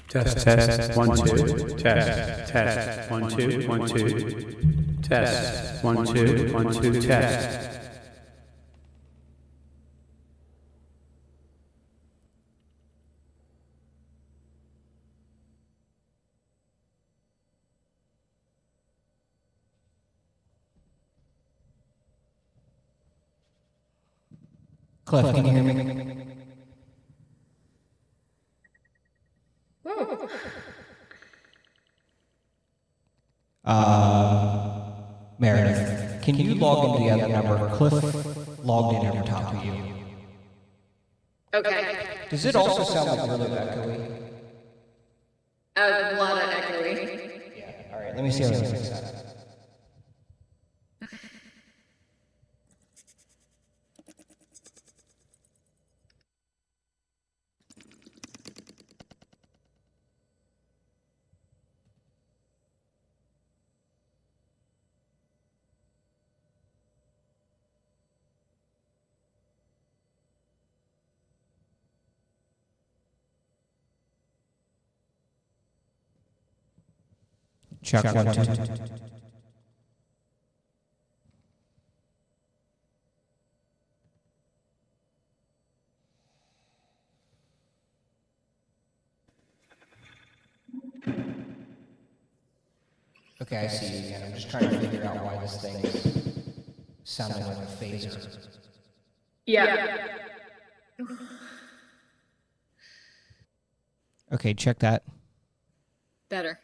Test, test, 1, 2, test, test, 1, 2, 1, 2, test, 1, 2, 1, 2, test. Cliff, can you hear me? Meredith, can you log into the other number? Cliff logged in over top of you. Okay. Does it also sound like really echoey? A lot of echoey. Yeah. All right. Let me see how we can fix that. Check 1, 2. Okay, I see you again. I'm just trying to figure out why this thing is sounding like a phaser. Yeah. Okay, check that. Better.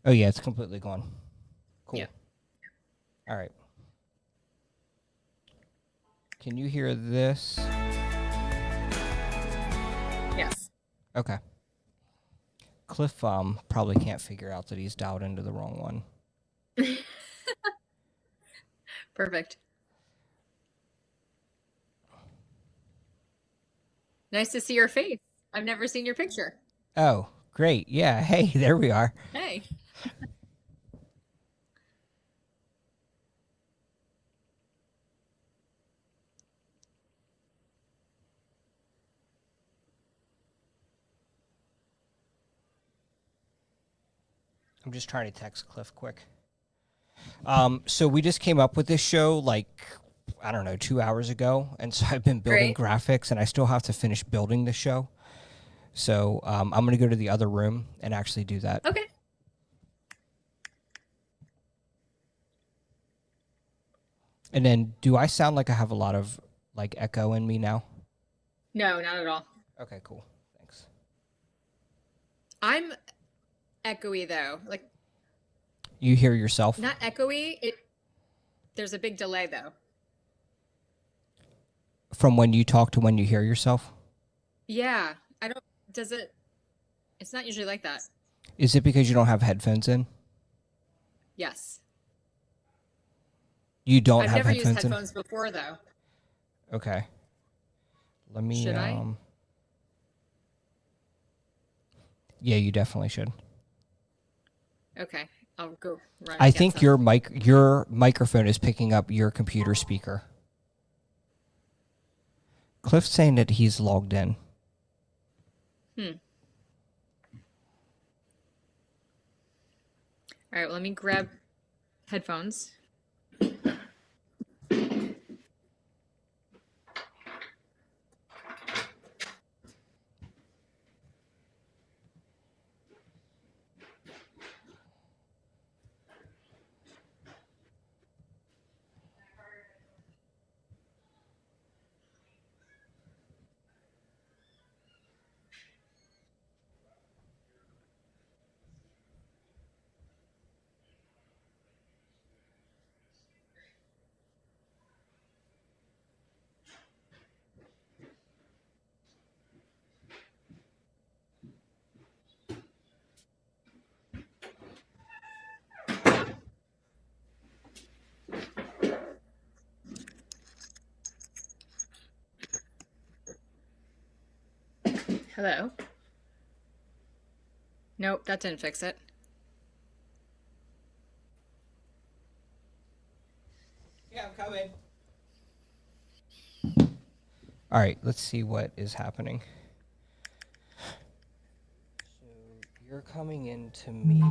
Oh yeah, it's completely gone. Cool. Yeah. All right. Can you hear this? Yes. Okay. Cliff probably can't figure out that he's dialed into the wrong one. Perfect. Nice to see your face. I've never seen your picture. Oh, great. Yeah. Hey, there we are. Hey. I'm just trying to text Cliff quick. So we just came up with this show like, I don't know, 2 hours ago. And so I've been building graphics and I still have to finish building the show. So I'm going to go to the other room and actually do that. Okay. And then do I sound like I have a lot of like echo in me now? No, not at all. Okay, cool. Thanks. I'm echoey though. Like, You hear yourself? not echoey. There's a big delay though. From when you talk to when you hear yourself? Yeah. It's not usually like that. Is it because you don't have headphones in? Yes. You don't I've have never used headphones in? headphones before though. Okay. Let me Should I? Yeah, you definitely should. Okay. I'll go run. I think your microphone is picking up your computer speaker. Cliff's saying that he's logged in. All right, well, let me grab headphones. Hello? Nope, that didn't fix it. Yeah, I'm coming. All right, let's see what is happening. So you're coming into me.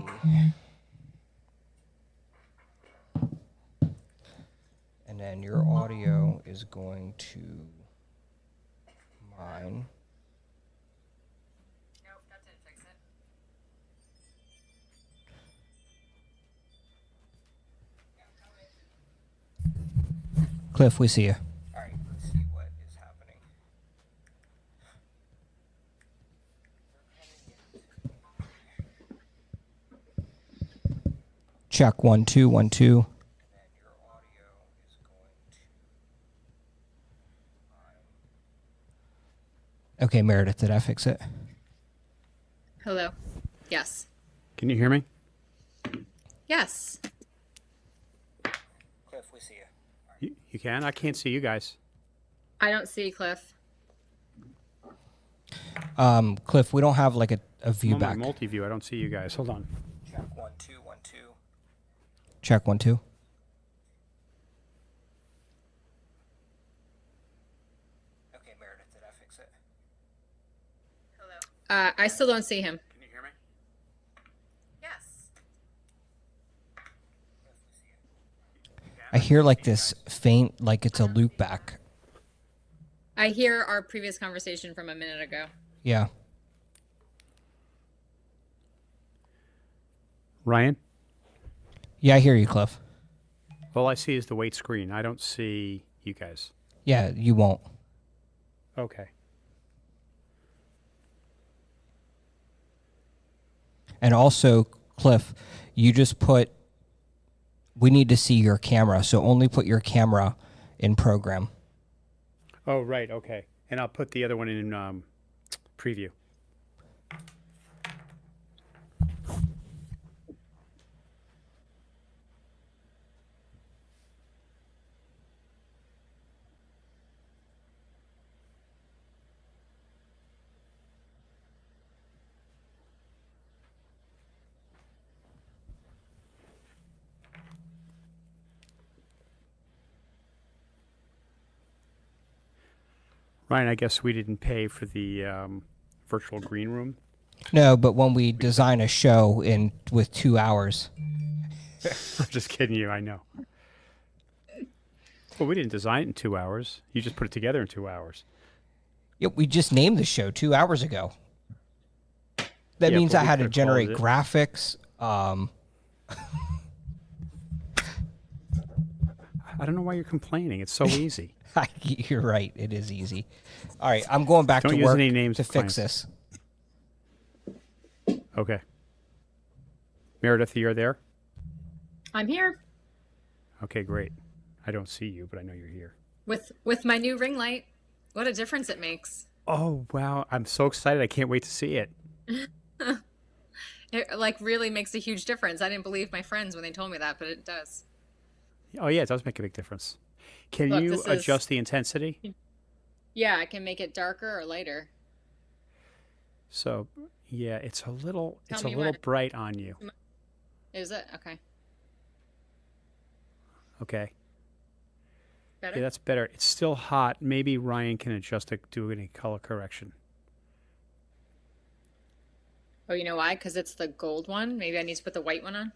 And then your audio is going to mine. Nope, that didn't fix it. Cliff, we see you. All right, let's see what is happening. Check 1 2 1 2. Okay, Meredith, did I fix it? Hello. Yes. Can you hear me? Yes. Cliff, we see you. You can? I can't see you guys. I don't see Cliff. Cliff, we don't have like a view I'm on back. my multi-view. I don't see you guys. Hold on. Check 1 2 1 2. Check 1 2. Okay, Meredith, did I fix it? Hello. I still don't see him. Can you hear me? Yes. I hear like this faint, like it's a loop back. I hear our previous conversation from a minute ago. Yeah. Ryan? Yeah, I hear you, Cliff. All I see is the wait screen. I don't see you guys. Yeah, you won't. Okay. And also, Cliff, you just put, we need to see your camera, so only put your camera in program. Oh, right. Okay. And I'll put the other one in preview. Ryan, I guess we didn't pay for the virtual green room. No, but when we design a show with 2 hours. I'm just kidding you. I know. Well, we didn't design it in 2 hours. You just put it together in 2 hours. Yeah, we just named the show 2 hours ago. That Yeah, means but I we had to could've generate called it. graphics. I don't know why you're complaining. It's so easy. You're right. It is easy. All right, I'm going back Don't to use work any names to of fix clients. this. Okay. Meredith, you're there? I'm here Okay, great. I don't see you, but I know you're here. with my new ring light. What a difference it makes. Oh, wow. I'm so excited. I can't wait to see it. It like really makes a huge difference. I didn't believe my friends when they told me that, but it does. Oh, yeah, it does make a big difference. Can Look, you this is- adjust the intensity? Yeah, I can make it darker or lighter. So, yeah, it's a little Tell me little when. bright on you. Is it? Okay. Okay. Better? Yeah, that's better. It's still hot. Maybe Ryan can adjust it, do any color correction. Oh, you know why? Because it's the gold one. Maybe I need to put the white one on.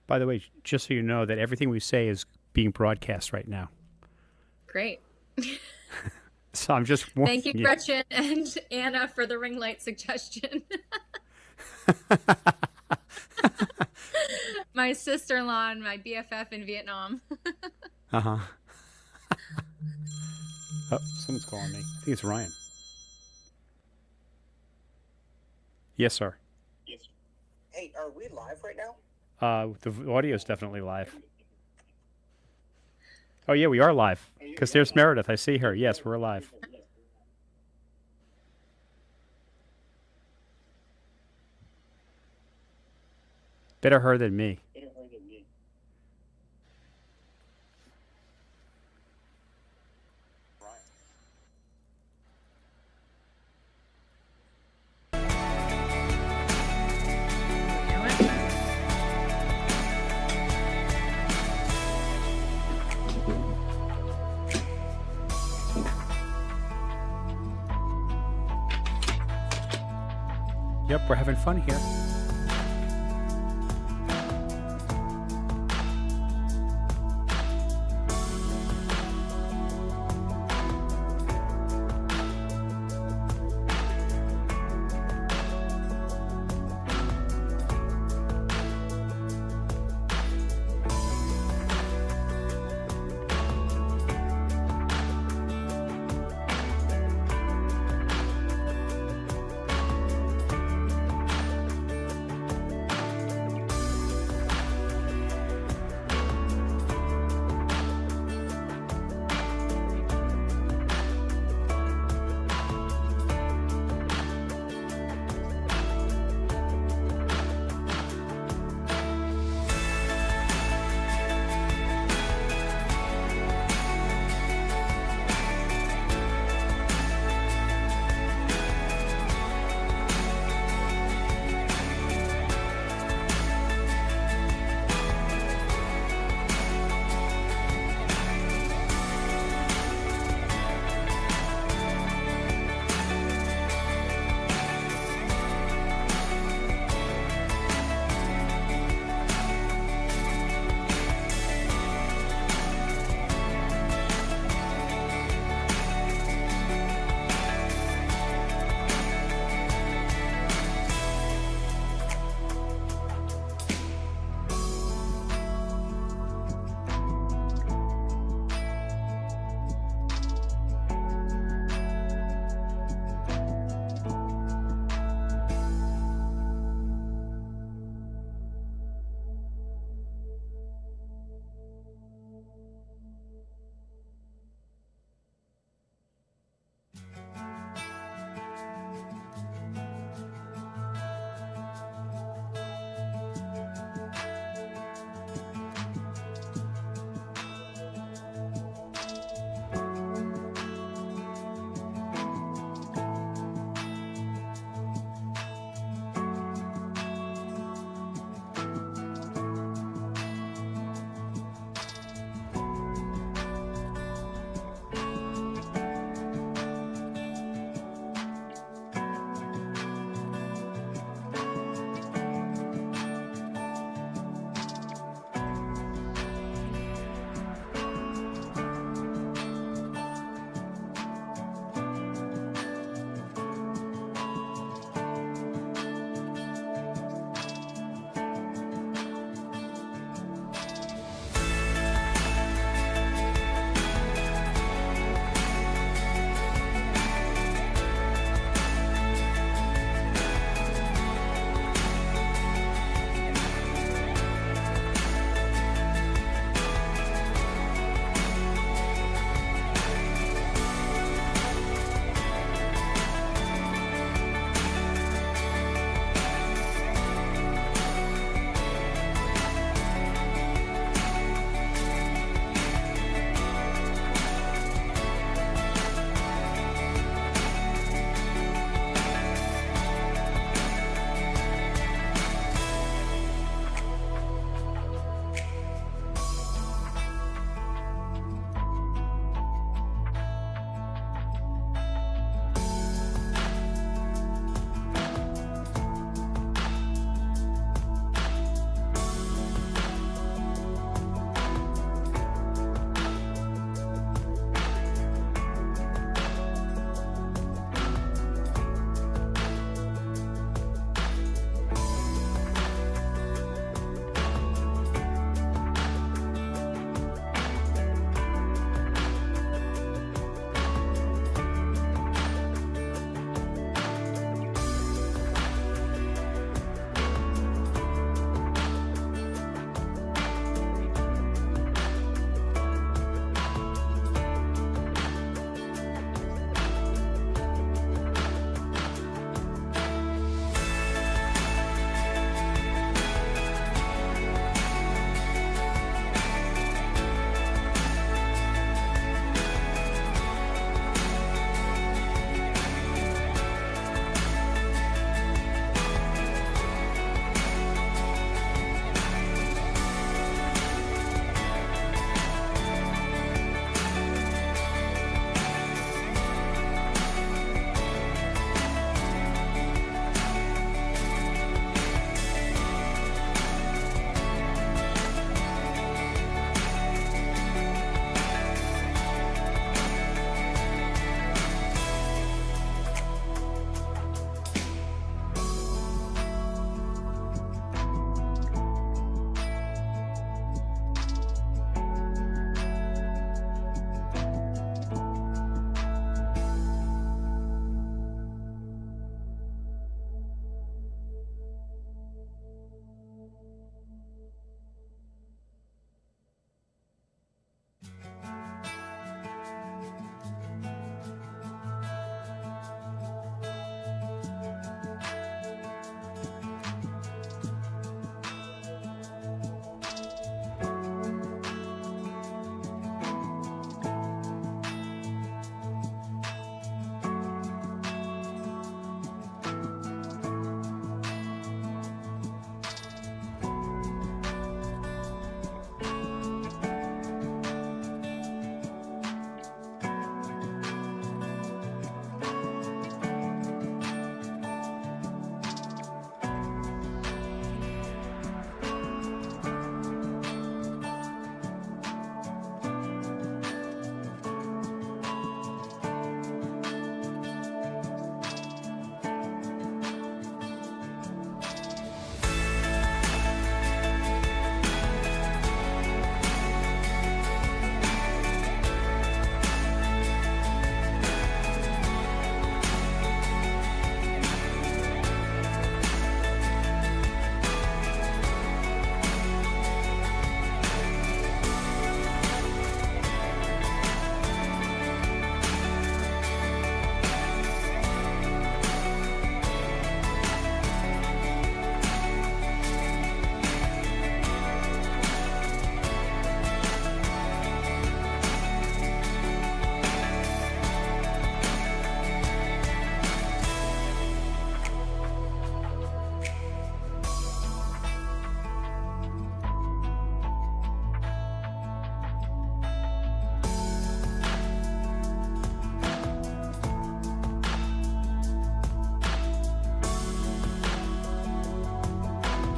By the way, just so you know that everything we say is being broadcast right now. Great. So I'm just warning Thank you, Gretchen and Anna, for the ring light suggestion. My sister-in-law and my BFF in Vietnam. Uh-huh. Oh, someone's calling me. I think it's Ryan. Yes, sir. Hey, are we live right now? The audio is definitely live. Oh, yeah, we are live. Because there's Meredith. I see her. Yes, we're live. Better her than me. Yep. We're having fun here.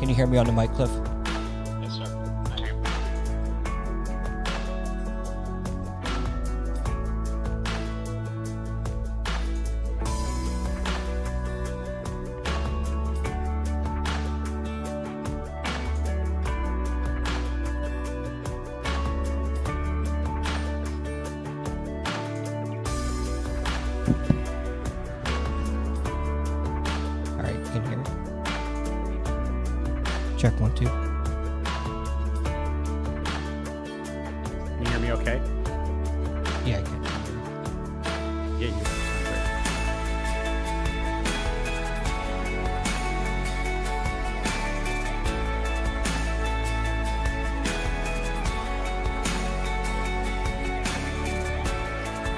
Can you hear me on the mic, Cliff? Yes, sir. All right, can you hear me? Check 1, 2. Can you hear me okay? Yeah, I can. Yeah, you sound great.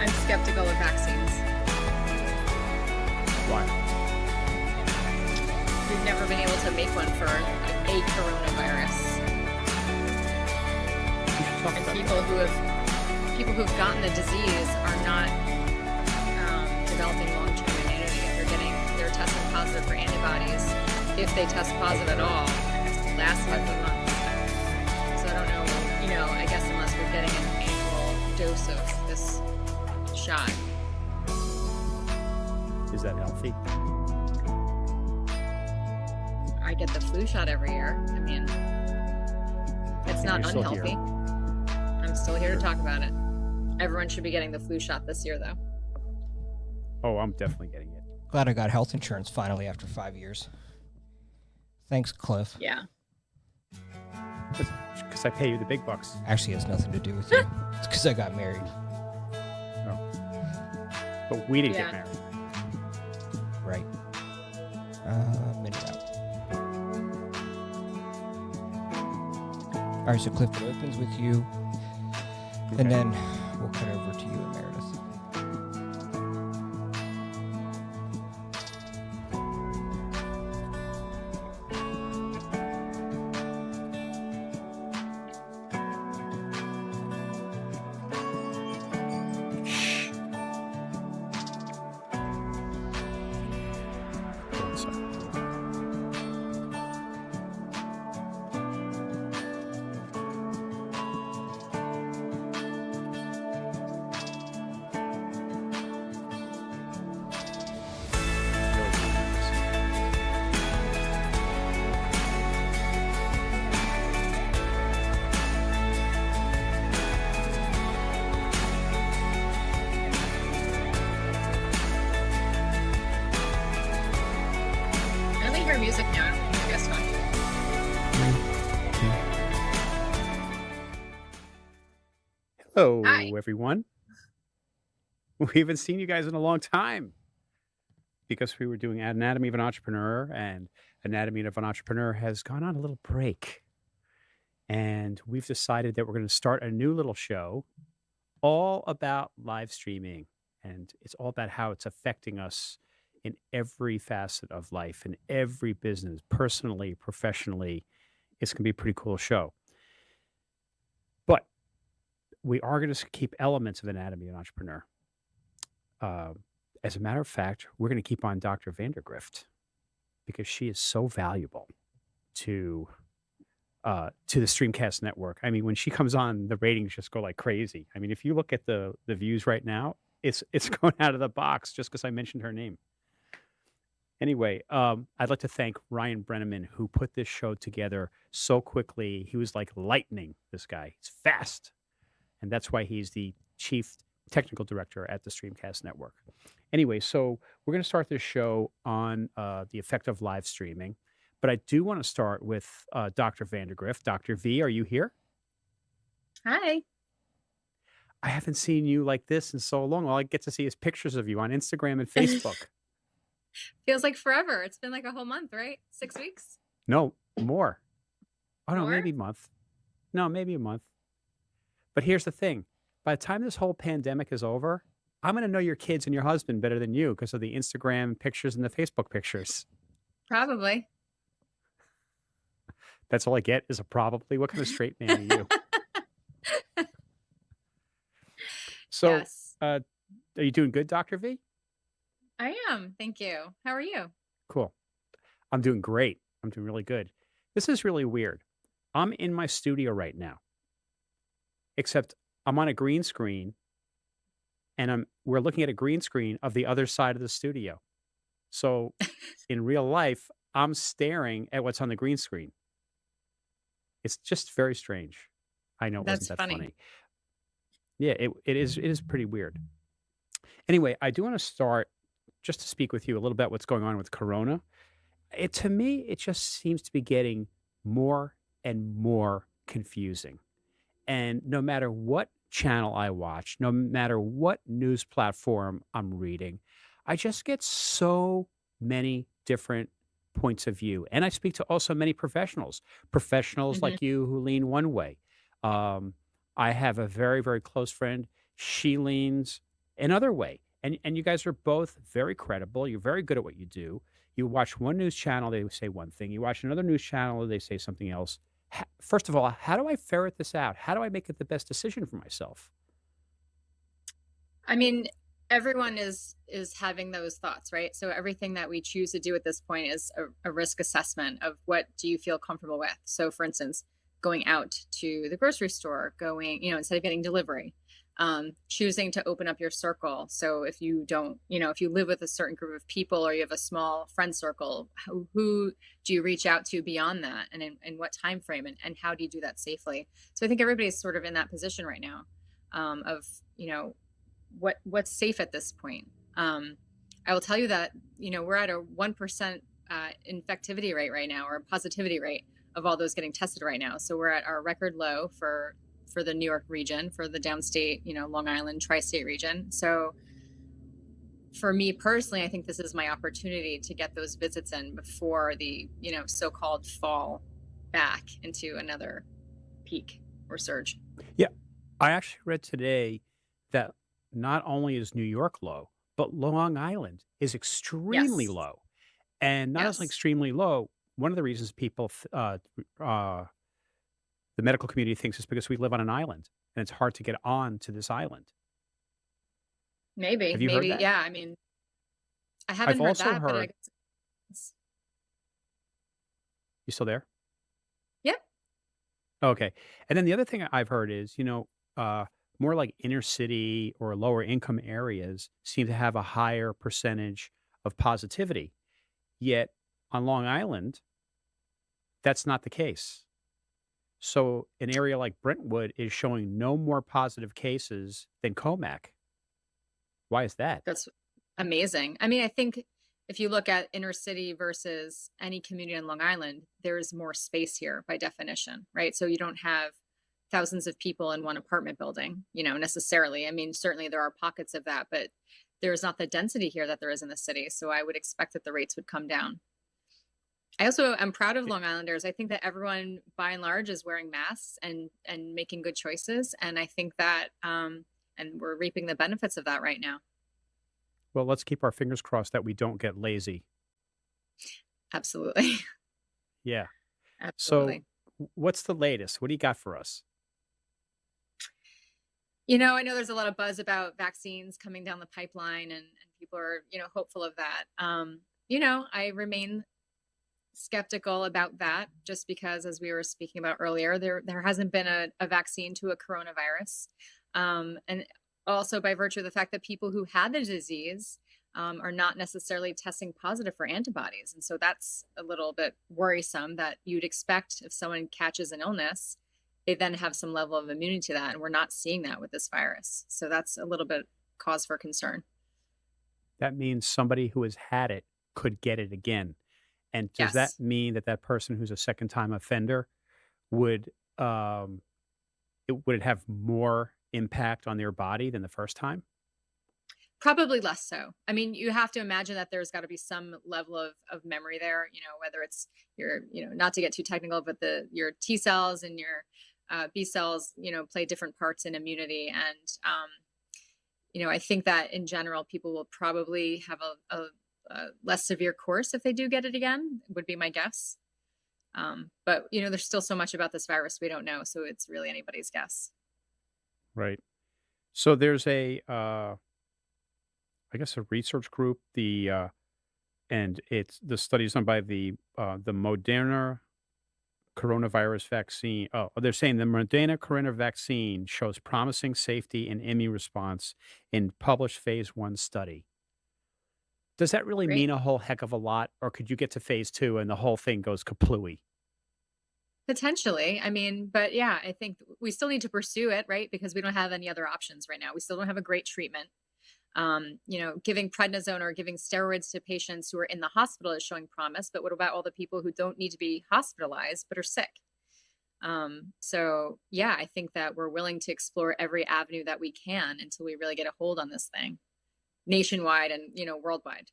I'm skeptical of vaccines. Why? We've never been able to make one for a coronavirus. We should talk And about people who've gotten the disease are not developing long-term immunity. They're testing positive for antibodies. If they test positive at all, it lasts like a month. So I don't know, I guess unless we're getting an annual dose of this shot. Is that healthy? I get the flu shot every year. I mean, it's not you're still here. unhealthy. I'm still here to talk about it. Everyone should be getting the flu shot this year, though. Oh, I'm definitely getting it. Glad I got health insurance finally after 5 years. Thanks, Cliff. Yeah. Because I pay you the big bucks. Actually, it has nothing to do with you. It's because I got married. But we didn't Yeah. get married. Right. Minute out. All right, so Cliff, it opens with you, Okay. and then we'll cut over to you and Meredith. One second. I only hear music now. I guess fine. Hello, Hi. everyone. We haven't seen you guys in a long time because we were doing Anatomy of an Entrepreneur, and Anatomy of an Entrepreneur has gone on a little break. And we've decided that we're going to start a new little show all about live streaming. And it's all about how it's affecting us in every facet of life, in every business, personally, professionally. It's going to be a pretty cool show. But we are going to keep elements of Anatomy of an Entrepreneur. As a matter of fact, we're going to keep on Dr. Vandergrift because she is so valuable to the Streamcast network. I mean, when she comes on, the ratings just go like crazy. I mean, if you look at the views right now, it's going out of the box just because I mentioned her name. Anyway, I'd like to thank Ryan Brenneman, who put this show together so quickly. He was like lightning, this guy. He's fast. And that's why he's the chief technical director at the Streamcast network. Anyway, so we're going to start this show on the effect of live streaming. But I do want to start with Dr. Vandergrift. Dr. V, are you here? Hi. I haven't seen you like this in so long. All I get to see is pictures of you on Instagram and Facebook. Feels like forever. It's been like a whole month, right? 6 weeks? No, more. Oh, no, More? maybe a month. No, maybe a month. But here's the thing. By the time this whole pandemic is over, I'm going to know your kids and your husband better than you because of the Instagram pictures and the Facebook pictures. Probably. That's all I get is a probably. What kind of straight man are you? So, Yes. are you doing good, Dr. V? I am. Thank you. How are you? Cool. I'm doing great. I'm doing really good. This is really weird. I'm in my studio right now, except I'm on a green screen and we're looking at a green screen of the other side of the studio. So in real life, I'm staring at what's on the green screen. It's just very strange. I know it wasn't That's that funny. funny. Yeah, it is pretty weird. Anyway, I do want to start just to speak with you a little bit what's going on with Corona. To me, it just seems to be getting more and more confusing. And no matter what channel I watch, no matter what news platform I'm reading, I just get so many different points of view. And I speak to also many professionals Hmm. like you who lean one way. Um, I have a very, very close friend. She leans another way. And you guys are both very credible. You're very good at what you do. You watch one news channel, they say one thing. You watch another news channel, they say something else. First of all, how do I ferret this out? How do I make it the best decision for myself? I mean, everyone is having those thoughts, right? So everything that we choose to do at this point is a risk assessment of what do you feel comfortable with. So, for instance, going out to the grocery store, going, instead of getting delivery, choosing to open up your circle. So if you don't, if you live with a certain group of people or you have a small friend circle, who do you reach out to beyond that, and in what time frame, and how do you do that safely? So I think everybody's sort of in that position right now, of what's safe at this point. I will tell you that we're at a 1% infectivity rate right now, or positivity rate of all those getting tested right now. So we're at our record low for the New York region, for the downstate, Long Island, tri-state region. So for me personally, I think this is my opportunity to get those visits in before the so-called fall back into another peak or surge. Yeah, I actually read today that not only is New York low, but Long Island is extremely Yes. low. And not only Yes. extremely low, one of the reasons the medical community thinks is because we live on an island and it's hard to get on to this island. Maybe, Have you heard maybe. that? Yeah. I mean, I I've haven't heard also that, but I heard, guess it's, you still there? yep. Okay. And then the other thing I've heard is, more like inner city or lower income areas seem to have a higher percentage of positivity. Yet on Long Island, that's not the case. So an area like Brentwood is showing no more positive cases than Comac. Why is that? That's amazing. I mean, I think if you look at inner city versus any community on Long Island, there's more space here by definition, right? So you don't have thousands of people in one apartment building, necessarily. I mean, certainly there are pockets of that, but there's not the density here that there is in the city. So I would expect that the rates would come down. I also am proud of Y- Long Islanders. I think that everyone, by and large, is wearing masks and making good choices, and I think that and we're reaping the benefits of that right now. Well, let's keep our fingers crossed that we don't get lazy. Absolutely. Yeah. So Absolutely. what's the latest? What do you got for us? I know there's a lot of buzz about vaccines coming down the pipeline, and people are, hopeful of that. I remain skeptical about that, just because, as we were speaking about earlier, there hasn't been a vaccine to a coronavirus. And also by virtue of the fact that people who had the disease are not necessarily testing positive for antibodies. And so that's a little bit worrisome, that you'd expect if someone catches an illness, they then have some level of immunity to that. And we're not seeing that with this virus. So that's a little bit cause for concern. That means somebody who has had it could get it again. And does that Yes. mean that that person who's a second time offender would would it have more impact on their body than the first time? Probably less so. I mean, you have to imagine that there's got to be some level of memory there, whether it's your, not to get too technical, but your T cells and your B cells, play different parts in immunity. And, I think that in general, people will probably have a less severe course if they do get it again, would be my guess. But, there's still so much about this virus we don't know. So it's really anybody's guess. Right. So there's I guess a research group, and it's the studies done by the Moderna coronavirus vaccine. Oh, they're saying the Moderna corona vaccine shows promising safety and immune response in published phase 1 study. Does that really Great. mean a whole heck of a lot, or could you get to phase 2 and the whole thing goes kaplooey? Potentially. I mean, but yeah, I think we still need to pursue it, right? Because we don't have any other options right now. We still don't have a great treatment. Giving prednisone or giving steroids to patients who are in the hospital is showing promise, but what about all the people who don't need to be hospitalized but are sick? So yeah, I think that we're willing to explore every avenue that we can until we really get a hold on this thing nationwide and, worldwide.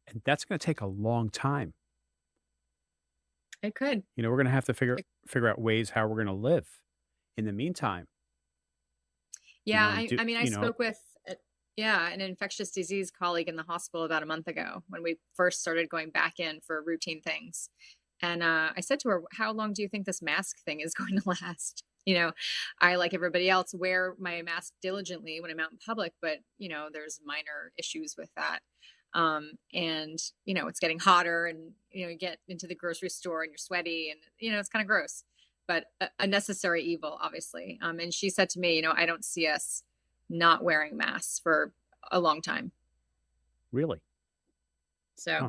And that's going to take a long time. It could. We're going to have to figure It- figure out ways how we're going to live in the meantime. Yeah, And do, I mean, I spoke with, an infectious disease colleague in the hospital about a month ago when we first started going back in for routine things. And I said to her, how long do you think this mask thing is going to last? I, like everybody else, wear my mask diligently when I'm out in public, but, there's minor issues with that. And, it's getting hotter and, you get into the grocery store and you're sweaty and, it's kind of gross, but a necessary evil, obviously. And she said to me, I don't see us not wearing masks for a long time. really? So Huh.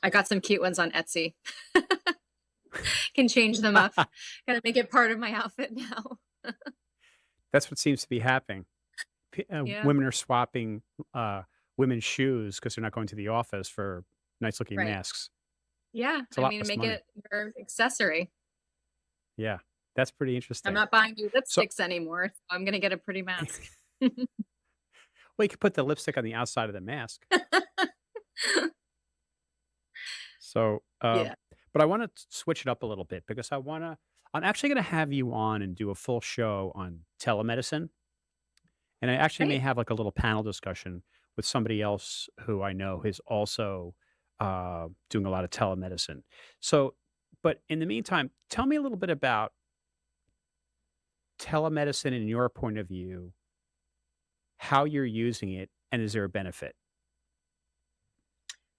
I got some cute ones on Etsy. Can change them up. Gotta make it part of my outfit now. That's what seems to be happening. Yeah, Women are swapping women's shoes because they're not going to the office for nice looking right. masks. Yeah. It's a I lot mean, less make money. it your accessory. Yeah, that's pretty I'm interesting. not buying new So, lipsticks anymore. So I'm gonna get a pretty mask. well, you could put the lipstick on the outside of the mask. So, Yeah. but I want to switch it up a little bit because I'm actually going to have you on and do a full show on telemedicine. And I actually may Great. have like a little panel discussion with somebody else who I know is also doing a lot of telemedicine. So, but in the meantime, tell me a little bit about telemedicine in your point of view, how you're using it, and is there a benefit?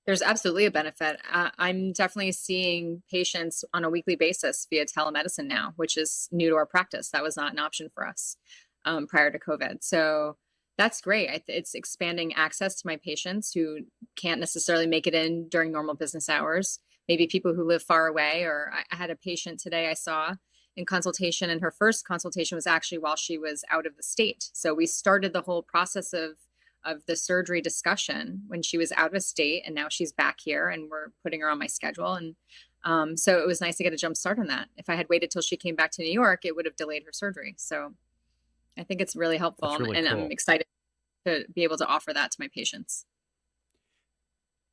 There's absolutely a benefit. I'm definitely seeing patients on a weekly basis via telemedicine now, which is new to our practice. That was not an option for us prior to COVID. So that's great. It's expanding access to my patients who can't necessarily make it in during normal business hours. Maybe people who live far away, or I had a patient today I saw in consultation, and her first consultation was actually while she was out of the state. So we started the whole process of the surgery discussion when she was out of state, and now she's back here and we're putting her on my schedule. And so it was nice to get a jump start on that. If I had waited till she came back to New York, it would have delayed her surgery. So I think it's really helpful, That's really and I'm cool. excited to be able to offer that to my patients.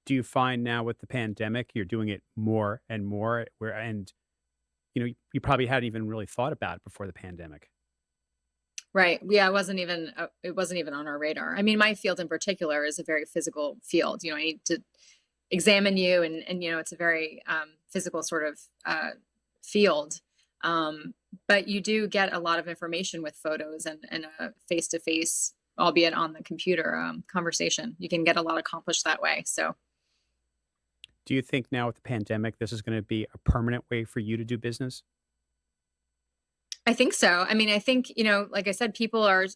Do you find now with the pandemic, you're doing it more and more and you probably hadn't even really thought about it before the pandemic. Right. Yeah, it wasn't even on our radar. I mean, my field in particular is a very physical field. I need to examine you, and it's a very physical sort of field. But you do get a lot of information with photos and a face-to-face, albeit on the computer, conversation. You can get a lot accomplished that way. So Do you think now with the pandemic, this is going to be a permanent way for you to do business? I think so. I mean, I think, like I said, people are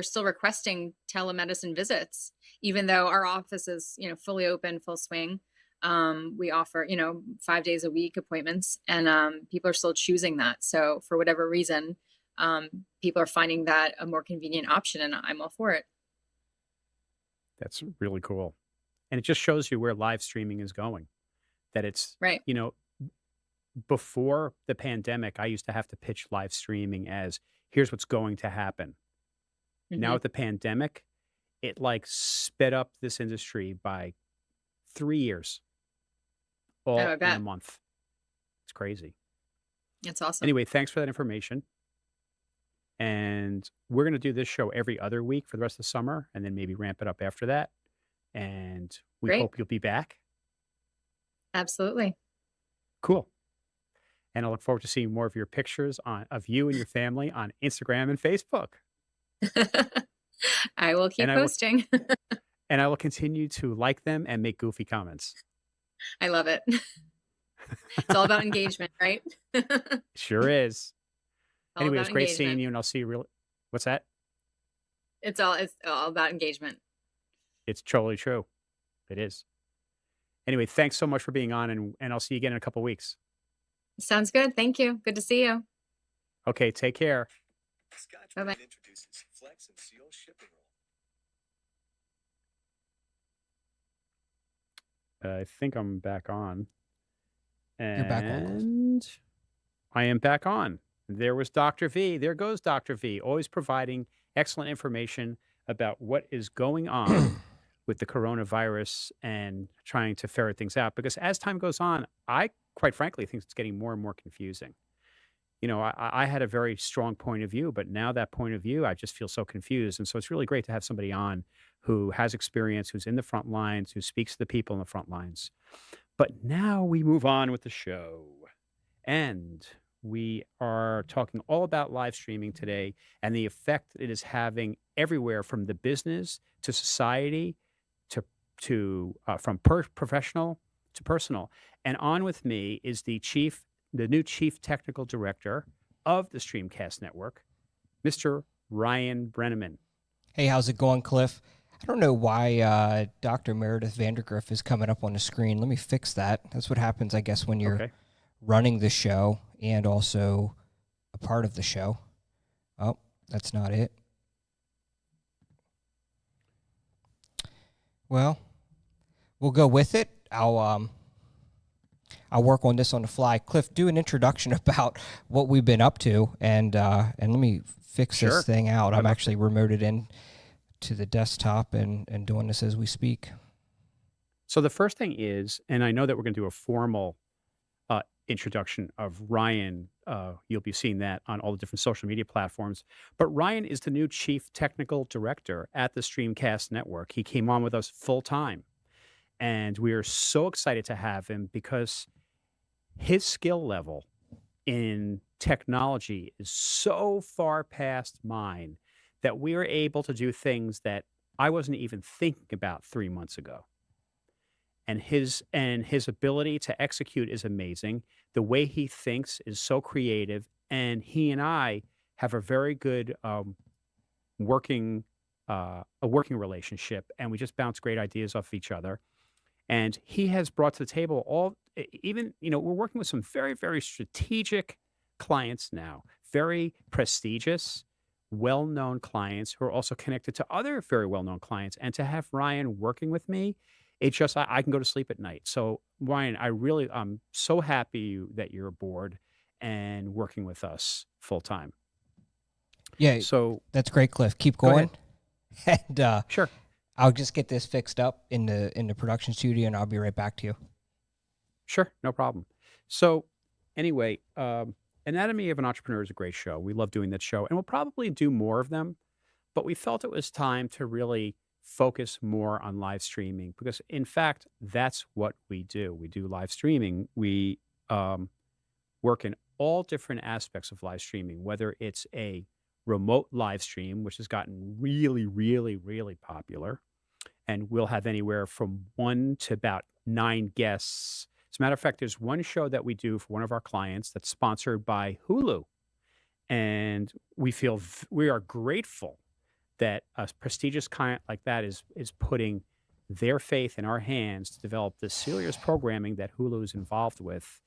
still requesting telemedicine visits, even though our office is, fully open, full swing. We offer, 5 days a week appointments, and people are still choosing that. So for whatever reason, people are finding that a more convenient option, and I'm all for it. That's really cool. And it just shows you where live streaming is going. That it's, Right. before the pandemic, I used to have to pitch live streaming as here's what's going to happen. Now Hmm. with the pandemic, it like sped up this industry by 3 years, Oh, all I in a bet. month. It's crazy. It's awesome. Anyway, thanks for that information. And we're going to do this show every other week for the rest of the summer and then maybe ramp it up after that. And we Great. hope you'll be back. Absolutely. Cool. And I look forward to seeing more of your pictures of you and your family on Instagram and Facebook. I will keep And I will posting. and I will continue to like them and make goofy comments. I love it. It's all about engagement, right? Sure is. All Anyway, it about was great seeing engagement. you, and I'll see you real. What's that? It's all about engagement. It's totally true. It is. Anyway, thanks so much for being on, and I'll see you again in a couple weeks. Sounds good. Thank you. Good to see you. Okay, take care. Bye-bye. Introduces Flex and Seal shipping roll. I think I'm back on. You're back on, Cliff. And I am back on. There was Dr. V. There goes Dr. V, always providing excellent information about what is going on with the coronavirus and trying to ferret things out. Because as time goes on, I quite frankly think it's getting more and more confusing. You know, I had a very strong point of view, but now that point of view, I just feel so confused. And so it's really great to have somebody on who has experience, who's in the front lines, who speaks to the people in the front lines. But now we move on with the show. And we are talking all about live streaming today and the effect it is having everywhere from the business to society to from professional to personal. And on with me is the new chief technical director of the Streamcast Network, Mr. Ryan Brenneman. Hey, how's it going, Cliff? I don't know why Dr. Meredith Vandergriff is coming up on the screen. Let me fix that. That's what happens, I guess, when you're running the show and also a part of the show. Oh, that's not it. Well, we'll go with it. I'll work on this on the fly. Cliff, do an introduction about what we've been up to, and let me fix this thing out. I'm actually remoted in to the desktop and doing this as we speak. So the first thing is, and I know that we're going to do a formal introduction of Ryan. You'll be seeing that on all the different social media platforms. But Ryan is the new chief technical director at the Streamcast Network. He came on with us full time. And we are so excited to have him because his skill level in technology is so far past mine that we are able to do things that I wasn't even thinking about 3 months ago. And his ability to execute is amazing. The way he thinks is so creative, and he and I have a very good working relationship, and we just bounce great ideas off each other. And he has brought to the table we're working with some very, very strategic clients now, very prestigious, well-known clients who are also connected to other very well-known clients. And to have Ryan working with me, it's just, I can go to sleep at night. So Ryan, I'm so happy that you're aboard and working with us full time. Yeah. So that's great, Cliff. Keep going. And sure. I'll just get this fixed up in the production studio, and I'll be right back to you. Sure, no problem. So anyway, Anatomy of an Entrepreneur is a great show. We love doing that show, and we'll probably do more of them. But we felt it was time to really focus more on live streaming because, in fact, that's what we do. We do live streaming. We work in all different aspects of live streaming, whether it's a remote live stream, which has gotten really, really, really popular. And we'll have anywhere from 1 to about 9 guests. As a matter of fact, there's one show that we do for one of our clients that's sponsored by Hulu. And we are grateful that a prestigious client like that is putting their faith in our hands to develop this serious programming that Hulu is involved with.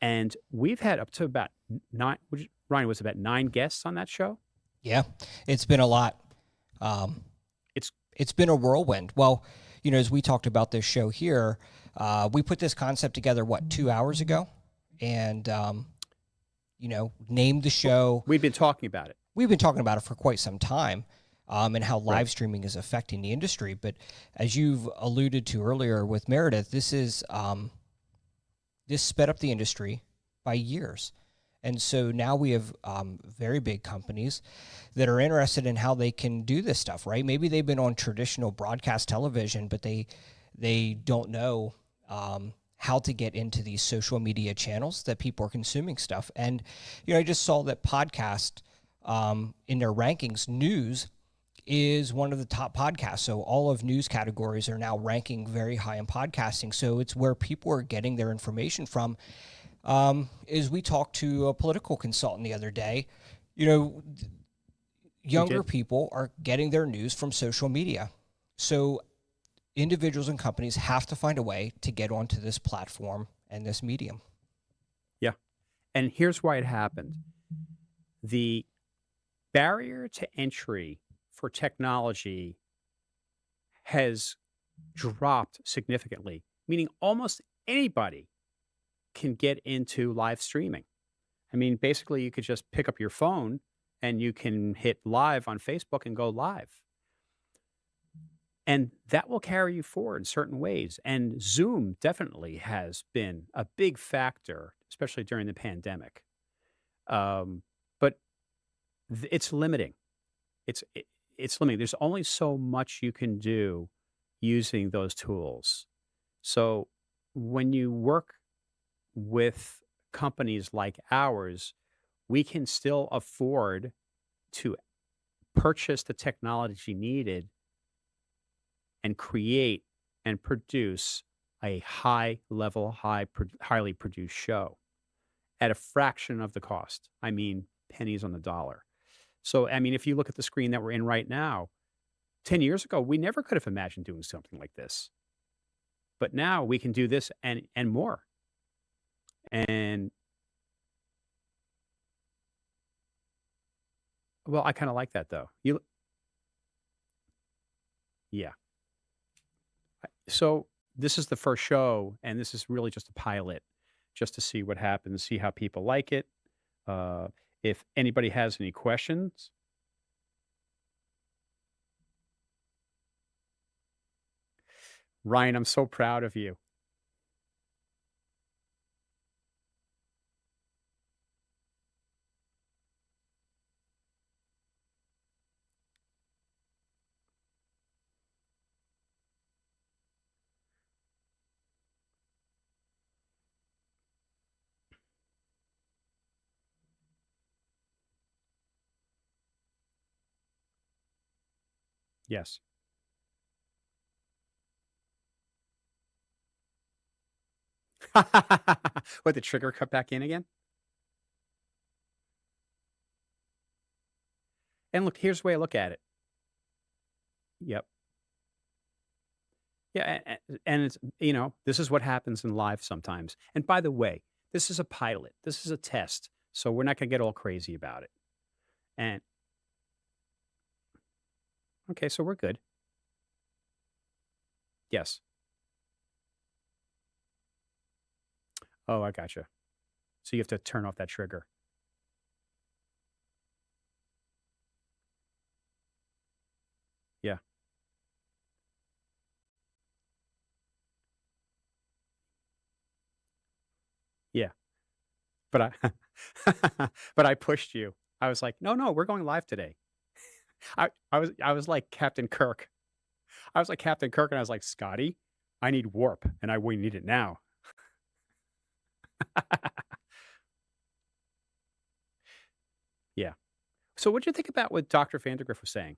And we've had up to about 9, Ryan, was about 9 guests on that show? Yeah, it's been a lot. It's been a whirlwind. Well, as we talked about this show here, we put this concept together, 2 hours ago? And, named the show. We've been talking about it. We've been talking about it for quite some time. And how live streaming is affecting the industry. But as you've alluded to earlier with Meredith, this sped up the industry by years. And so now we have very big companies that are interested in how they can do this stuff, right? Maybe they've been on traditional broadcast television, but they don't know how to get into these social media channels that people are consuming stuff. And, I just saw that podcast in their rankings, news is one of the top podcasts. So all of news categories are now ranking very high in podcasting. So it's where people are getting their information from. Is we talked to a political consultant the other day. You know, younger people are getting their news from social media. So individuals and companies have to find a way to get onto this platform and this medium. Yeah. And here's why it happened. The barrier to entry for technology has dropped significantly, meaning almost anybody can get into live streaming. I mean, basically, you could just pick up your phone and you can hit live on Facebook and go live. And that will carry you forward in certain ways. And Zoom definitely has been a big factor, especially during the pandemic. But it's limiting. It's limiting. There's only so much you can do using those tools. So when you work with companies like ours, we can still afford to purchase the technology needed and create and produce a high level, highly produced show at a fraction of the cost. I mean, pennies on the dollar. So, I mean, if you look at the screen that we're in right now, 10 years ago, we never could have imagined doing something like this. But now we can do this and more. And well, I kind of like that though. Yeah. So this is the first show, and this is really just a pilot, just to see what happens, see how people like it. If anybody has any questions, Ryan, I'm so proud of you. Yes. What, the trigger cut back in again? And look, here's the way I look at it. Yep. Yeah, and it's this is what happens in life sometimes. And by the way, this is a pilot. This is a test. So we're not going to get all crazy about it. And okay, so we're good. Yes. Oh, I gotcha. So you have to turn off that trigger. Yeah. Yeah. But but I pushed you. I was like, "No, no, we're going live today." I was like Captain Kirk. I was like Captain Kirk, and I was like, "Scotty, I need warp, and we need it now." Yeah. So what'd you think about what Dr. Vandergrift was saying?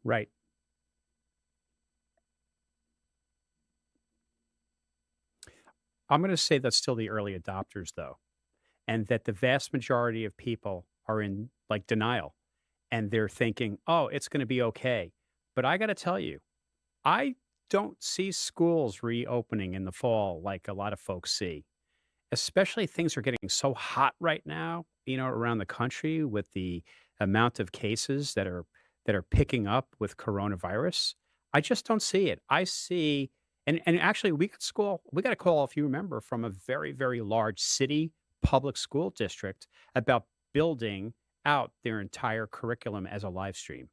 Right. I'm going to say that's still the early adopters, though, and that the vast majority of people are in like denial and they're thinking, oh, it's going to be okay. But I got to tell you, I don't see schools reopening in the fall like a lot of folks see. Especially things are getting so hot right now, around the country with the amount of cases that are picking up with coronavirus. I just don't see it. I see and actually we got a call, if you remember, from a very, very large city public school district about building out their entire curriculum as a live stream.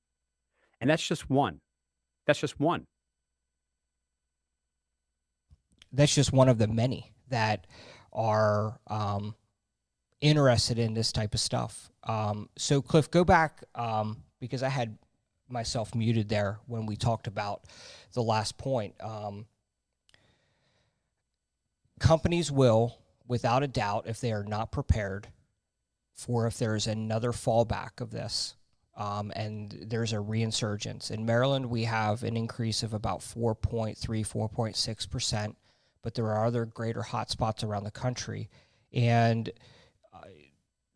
And that's just one. That's just one. That's just one of the many that are interested in this type of stuff. So, Cliff, go back because I had myself muted there when we talked about the last point. Companies will, without a doubt, if they are not prepared for if there's another fallback of this, and there's a reinsurgence. In Maryland, we have an increase of about 4.3, 4.6%, but there are other greater hotspots around the country. And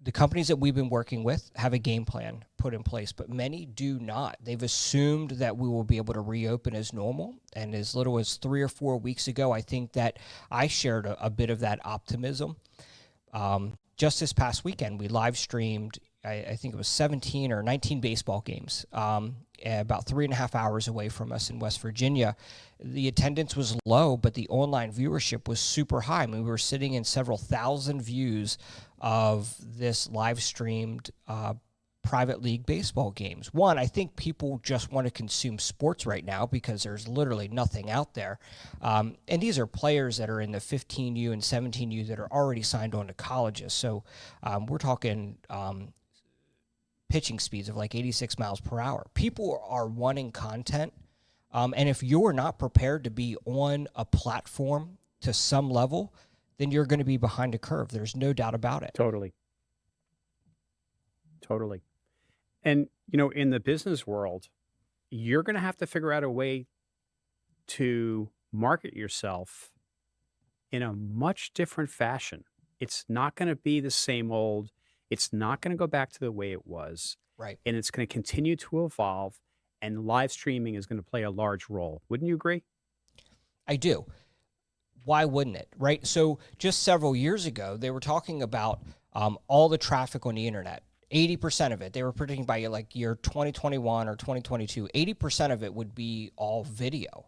the companies that we've been working with have a game plan put in place, but many do not. They've assumed that we will be able to reopen as normal. And as little as 3 or 4 weeks ago, I think that I shared a bit of that optimism. Just this past weekend, we live streamed, I think it was 17 or 19 baseball games, about 3.5 hours away from us in West Virginia. The attendance was low, but the online viewership was super high. I mean, we were sitting in several thousand views of this live streamed private league baseball games. One, I think people just want to consume sports right now because there's literally nothing out there. And these are players that are in the 15U and 17U that are already signed on to colleges. So we're talking pitching speeds of like 86 miles per hour. People are wanting content. And if you're not prepared to be on a platform to some level, then you're going to be behind a curve. There's no doubt about it. Totally. Totally. And, in the business world, you're going to have to figure out a way to market yourself in a much different fashion. It's not going to be the same old. It's not going to go back to the way it was. Right. And it's going to continue to evolve, and live streaming is going to play a large role. Wouldn't you agree? I do. Why wouldn't it, right? So just several years ago, they were talking about all the traffic on the internet. 80% of it, they were predicting by like year 2021 or 2022, 80% of it would be all video.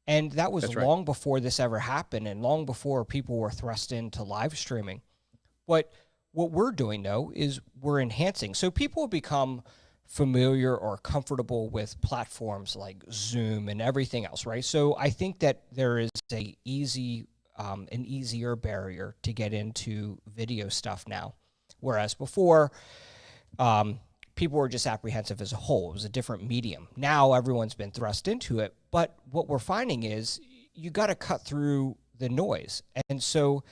And that was That's right. long before this ever happened and long before people were thrust into live streaming. What we're doing, though, is we're enhancing. So people become familiar or comfortable with platforms like Zoom and everything else, right? So I think that there is an easier barrier to get into video stuff now. Whereas before, people were just apprehensive as a whole. It was a different medium. Now everyone's been thrust into it. But what we're finding is you got to cut through the noise. And so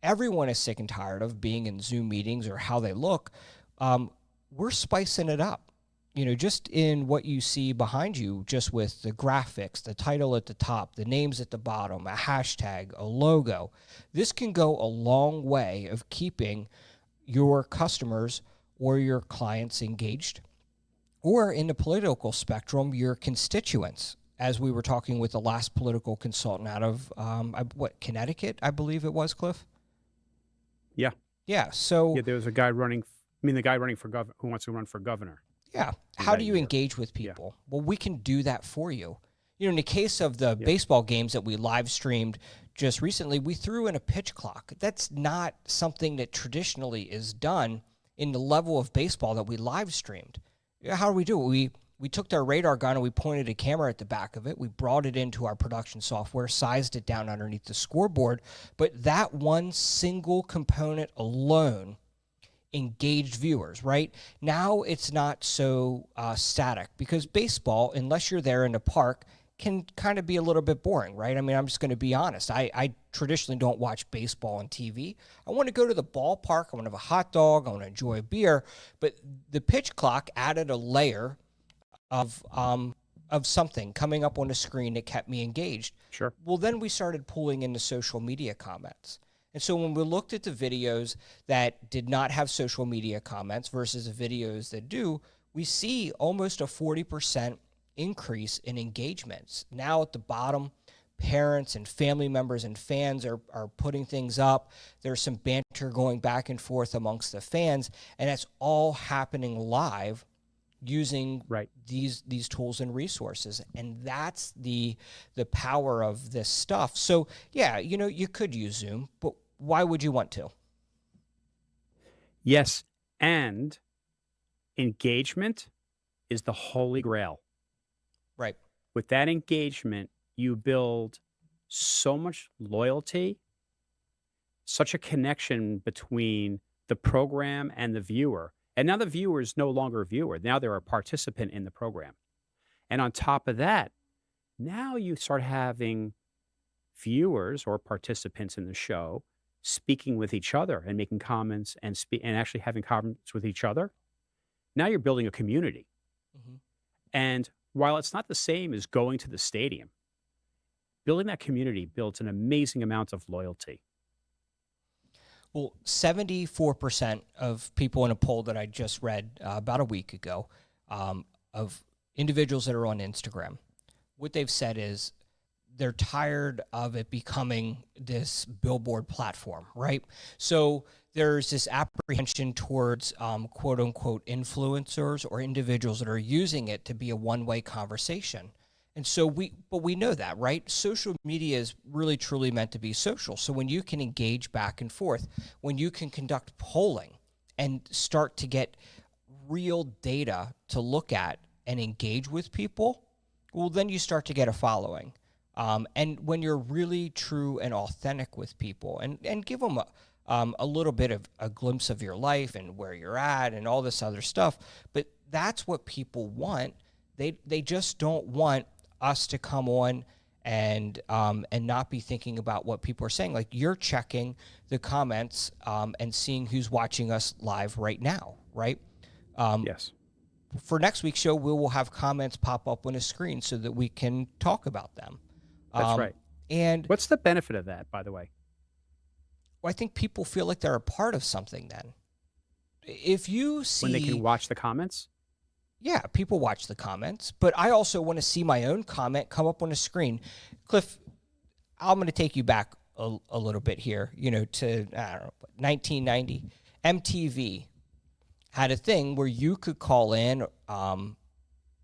everyone is sick and tired of being in Zoom meetings or how they look. We're spicing it up. Just in what you see behind you, just with the graphics, the title at the top, the names at the bottom, a hashtag, a logo. This can go a long way of keeping your customers or your clients engaged, or in the political spectrum, your constituents, as we were talking with the last political consultant out of, Connecticut, I believe it was, Cliff? Yeah. Yeah, so... Yeah, there was a guy running, the guy running for governor, who wants to run for governor. Yeah, how do you engage with people? Yeah. Well, we can do that for you. In the case of the baseball games that we live streamed just recently, we threw in a pitch clock. That's not something that traditionally is done in the level of baseball that we live streamed. How do we do it? We took their radar gun and we pointed a camera at the back of it. We brought it into our production software, sized it down underneath the scoreboard. But that one single component alone engaged viewers, right? Now it's not so static because baseball, unless you're there in the park, can kind of be a little bit boring, right? I mean, I'm just going to be honest. I traditionally don't watch baseball on TV. I want to go to the ballpark. I want to have a hot dog. I want to enjoy a beer. But the pitch clock added a layer of something coming up on a screen that kept me engaged. Sure. Well, then we started pulling into social media comments. And so when we looked at the videos that did not have social media comments versus the videos that do, we see almost a 40% increase in engagements. Now at the bottom, parents and family members and fans are putting things up. There's some banter going back and forth amongst the fans, and that's all happening live using Right. these tools and resources. And that's the power of this stuff. So yeah, you could use Zoom, but why would you want to? Yes. And engagement is the holy grail. Right. With that engagement, you build so much loyalty, such a connection between the program and the viewer. And now the viewer is no longer a viewer. Now they're a participant in the program. And on top of that, now you start having viewers or participants in the show speaking with each other and making comments and actually having comments with each other. Now you're building a community. Mm-hmm. And while it's not the same as going to the stadium, building that community builds an amazing amount of loyalty. Well, 74% of people in a poll that I just read about a week ago of individuals that are on Instagram, what they've said is they're tired of it becoming this billboard platform, right? So there's this apprehension towards quote unquote influencers or individuals that are using it to be a one-way conversation. And so we know that, right? Social media is really truly meant to be social. So when you can engage back and forth, when you can conduct polling and start to get real data to look at and engage with people, well, then you start to get a following. And when you're really true and authentic with people and give them a little bit of a glimpse of your life and where you're at and all this other stuff, but that's what people want. They just don't want us to come on and not be thinking about what people are saying. Like you're checking the comments and seeing who's watching us live right now, right? Yes. For next week's show, we will have comments pop up on a screen so that we can talk about them. That's right. And what's the benefit of that, by the way? I think people feel like they're a part of something then. If you see... When they can watch the comments? Yeah, people watch the comments, but I also want to see my own comment come up on a screen. Cliff, I'm going to take you back a little bit here, to, I don't know, 1990. MTV had a thing where you could call in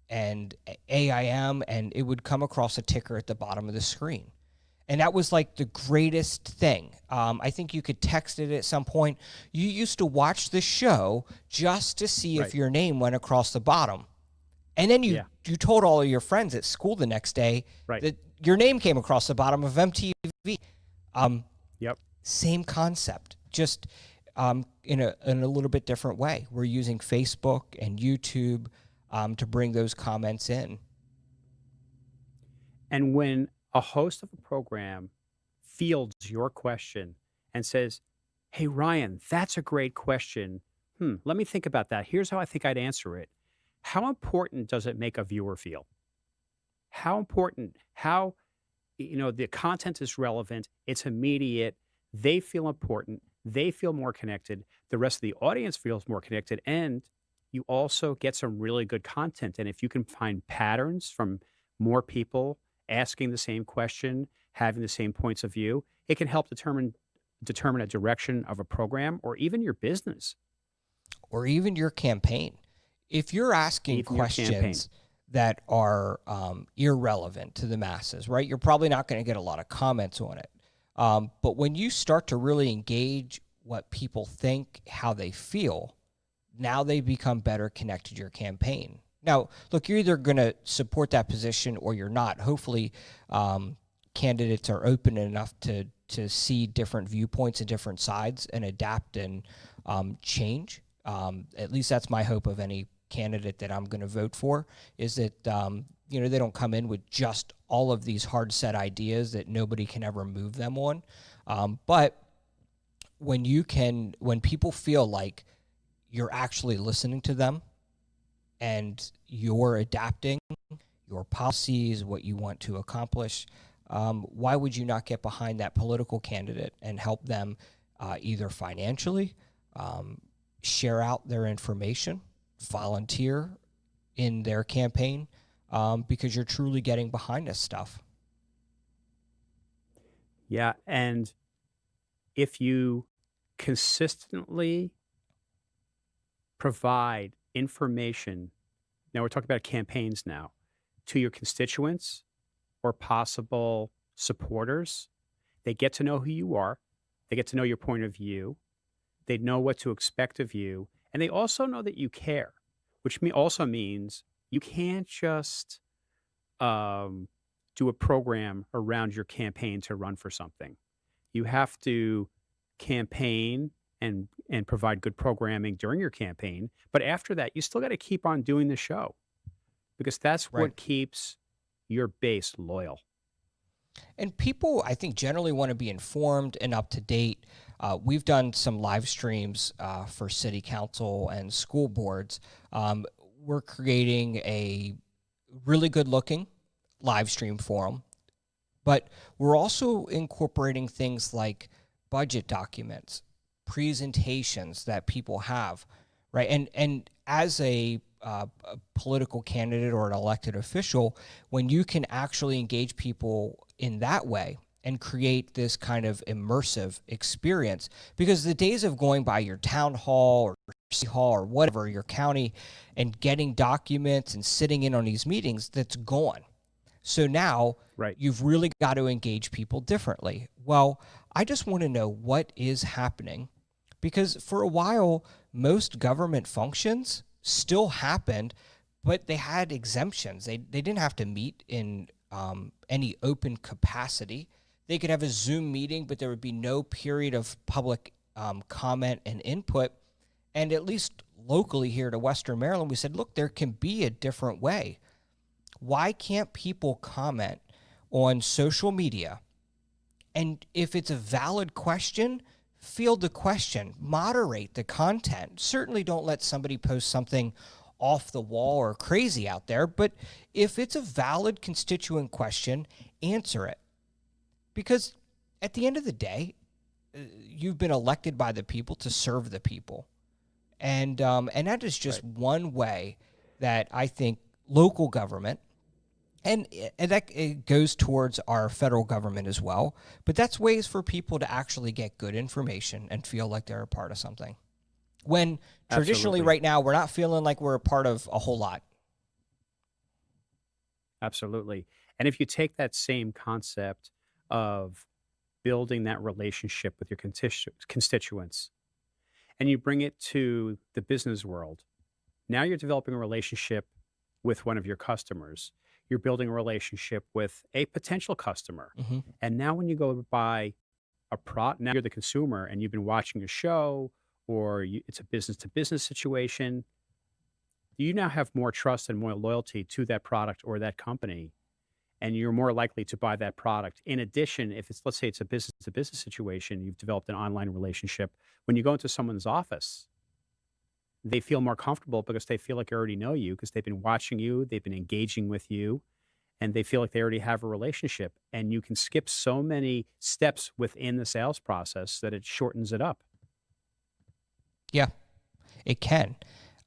and AIM, and it would come across a ticker at the bottom of the screen. And that was like the greatest thing. I think you could text it at some point. You used to watch the show just to see if your name went across the bottom. And then you told all of your friends at school the next day that your name came across the bottom of MTV. Same concept, just in a little bit different way. We're using Facebook and YouTube to bring those comments in. And when a host of a program fields your question and says, "Hey, Ryan, that's a great question. Let me think about that. Here's how I think I'd answer it." How important does it make a viewer feel? How important, the content is relevant, it's immediate, they feel important, they feel more connected, the rest of the audience feels more connected, and you also get some really good content. And if you can find patterns from more people asking the same question, having the same points of view, it can help determine a direction of a program or even your business. Or even your campaign. If you're asking questions that are irrelevant to the masses, right, you're probably not going to get a lot of comments on it. But when you start to really engage what people think, how they feel, now they become better connected to your campaign. Now, look, you're either going to support that position or you're not. Hopefully, candidates are open enough to see different viewpoints and different sides and adapt and change. At least that's my hope of any candidate that I'm going to vote for, is that they don't come in with just all of these hard set ideas that nobody can ever move them on. But when people feel like you're actually listening to them, and you're adapting your policies, what you want to accomplish, why would you not get behind that political candidate and help them either financially, share out their information, volunteer in their campaign, because you're truly getting behind this stuff? Yeah, and if you consistently provide information, now we're talking about campaigns now, to your constituents or possible supporters, they get to know who you are, they get to know your point of view, they know what to expect of you, and they also know that you care, which also means you can't just do a program around your campaign to run for something. You have to campaign and provide good programming during your campaign, but after that, you still got to keep on doing the show because that's Right. what keeps your base loyal. And people, I think, generally want to be informed and up to date. We've done some live streams for city council and school boards. We're creating a really good looking live stream for them, but we're also incorporating things like budget documents, presentations that people have, right? And as a political candidate or an elected official, when you can actually engage people in that way and create this kind of immersive experience, because the days of going by your town hall or city hall or whatever, your county, and getting documents and sitting in on these meetings, that's gone. So now Right. you've really got to engage people differently. Well, I just want to know what is happening, because for a while, most government functions still happened, but they had exemptions. They didn't have to meet in any open capacity. They could have a Zoom meeting, but there would be no period of public comment and input. And at least locally here to Western Maryland, we said, look, there can be a different way. Why can't people comment on social media? And if it's a valid question, field the question, moderate the content. Certainly don't let somebody post something off the wall or crazy out there, but if it's a valid constituent question, answer it. Because at the end of the day, you've been elected by the people to serve the people. And that is just one way that I think local government, and that it goes towards our federal government as well, but that's ways for people to actually get good information and feel like they're a part of something. When traditionally Absolutely. right now, we're not feeling like we're a part of a whole lot. Absolutely. And if you take that same concept of building that relationship with your constituents and you bring it to the business world, now you're developing a relationship with one of your customers. You're building a relationship with a potential customer. Mm-hmm. And now when you go buy a product, now you're the consumer and you've been watching a show or it's a business to business situation, you now have more trust and more loyalty to that product or that company. And you're more likely to buy that product. In addition, if it's, let's say it's a business to business situation, you've developed an online relationship. When you go into someone's office, they feel more comfortable because they feel like they already know you because they've been watching you, they've been engaging with you, and they feel like they already have a relationship. And you can skip so many steps within the sales process that it shortens it up. Yeah, it can.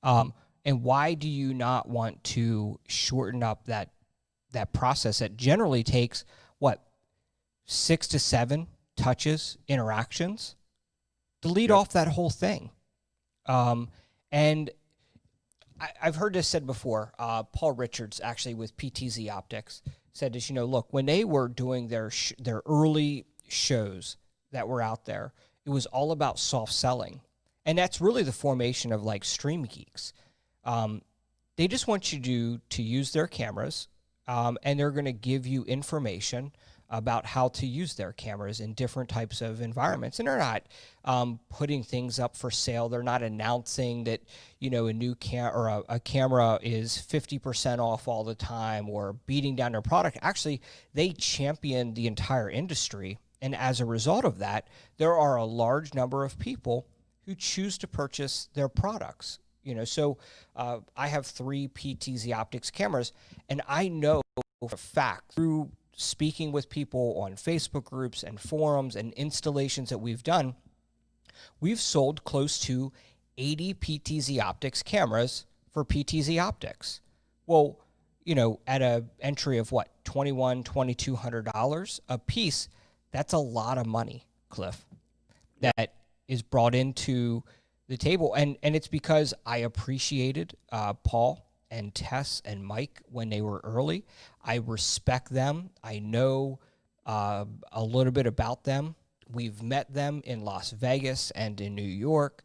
And why do you not want to shorten up that process that generally takes, 6 to 7 touches, interactions, to lead off that whole thing? And I've heard this said before. Paul Richards, actually with PTZ Optics, said this, look, when they were doing their early shows that were out there, it was all about soft selling. And that's really the formation of like Stream Geeks. They just want you to use their cameras, and they're going to give you information about how to use their cameras in different types of environments. And they're not putting things up for sale. They're not announcing that, a new a camera is 50% off all the time or beating down their product. Actually, they champion the entire industry. And as a result of that, there are a large number of people who choose to purchase their products. So I have 3 PTZ Optics cameras, and I know for a fact through speaking with people on Facebook groups and forums and installations that we've done, we've sold close to 80 PTZ Optics cameras for PTZ Optics. Well, at a entry of what, $2,200 a piece, that's a lot of money, Cliff, that is brought into the table. And it's because I appreciated Paul and Tess and Mike when they were early. I respect them. I know a little bit about them. We've met them in Las Vegas and in New York.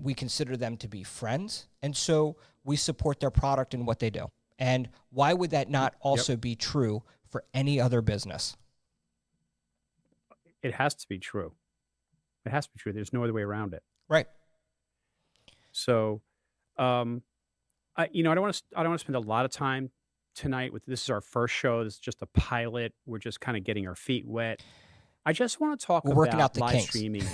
We consider them to be friends. And so we support their product and what they do. And why would that not also be true for any other business? It has to be true. It has to be true. There's no other way around it. Right. So, I don't want to spend a lot of time tonight with this. Is our first show. This is just a pilot. We're just kind of getting our feet wet. I just want to talk We're working out about the live kinks. streaming.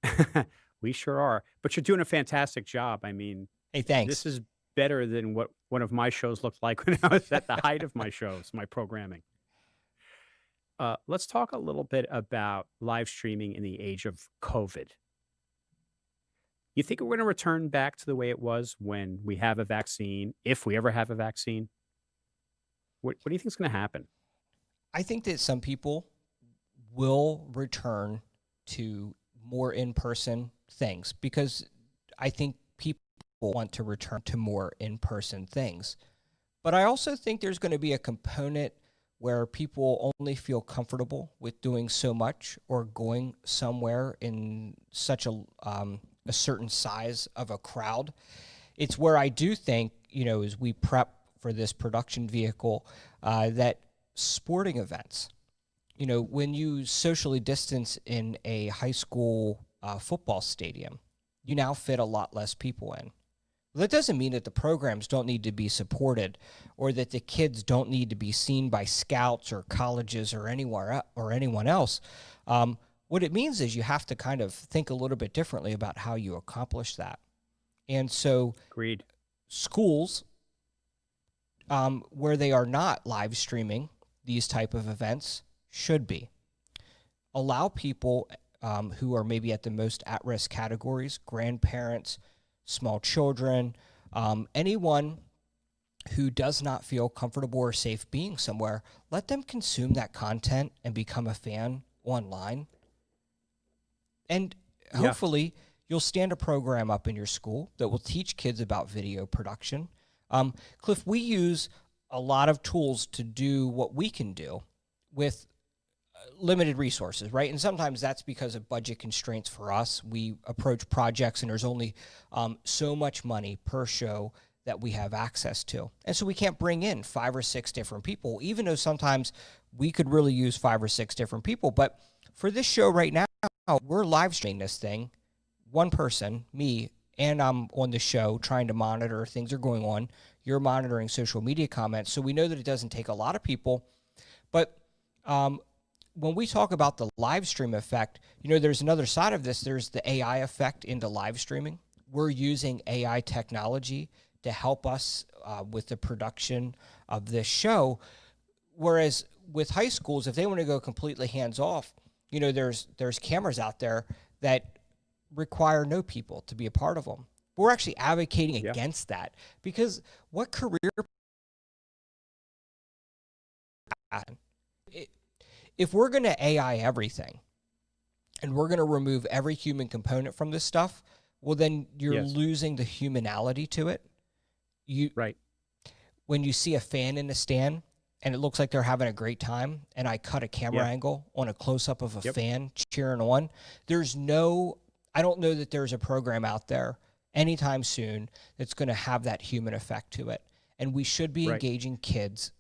And we sure are. But you're doing a fantastic job. I mean, Hey, thanks. this is better than what one of my shows looked like when I was at the height of my shows, my programming. Let's talk a little bit about live streaming in the age of COVID. You think we're going to return back to the way it was when we have a vaccine, if we ever have a vaccine? What do you think is going to happen? I think that some people will return to more in-person things because I think people want to return to more in-person things. But I also think there's going to be a component where people only feel comfortable with doing so much or going somewhere in such a certain size of a crowd. It's where I do think, as we prep for this production vehicle, that sporting events, when you socially distance in a high school football stadium, you now fit a lot less people in. That doesn't mean that the programs don't need to be supported or that the kids don't need to be seen by scouts or colleges or anyone else. What it means is you have to kind of think a little bit differently about how you accomplish that. And so Agreed. schools, where they are not live streaming these type of events, should be. Allow people who are maybe at the most at-risk categories, grandparents, small children, anyone who does not feel comfortable or safe being somewhere, let them consume that content and become a fan online. And hopefully you'll stand a program up in your school that will teach kids about video production. Cliff, we use a lot of tools to do what we can do with limited resources, right? And sometimes that's because of budget constraints for us. We approach projects and there's only so much money per show that we have access to. And so we can't bring in 5 or 6 different people, even though sometimes we could really use 5 or 6 different people. But for this show right now, we're live streaming this thing, one person, me, and I'm on the show trying to monitor things are going on. You're monitoring social media comments. So we know that it doesn't take a lot of people. But when we talk about the live stream effect, there's another side of this. There's the AI effect into live streaming. We're using AI technology to help us with the production of this show. Whereas with high schools, if they want to go completely hands off, there's cameras out there that require no people to be a part of them. We're actually advocating against that because what career if we're going to AI everything and we're going to remove every human component from this stuff, well, then you're losing the humanality to it. When you see a fan in the stand and it looks like they're having a great time and I cut a camera angle on a close-up of a fan cheering on, I don't know that there's a program out there anytime soon that's going to have that human effect to it. And we should be engaging kids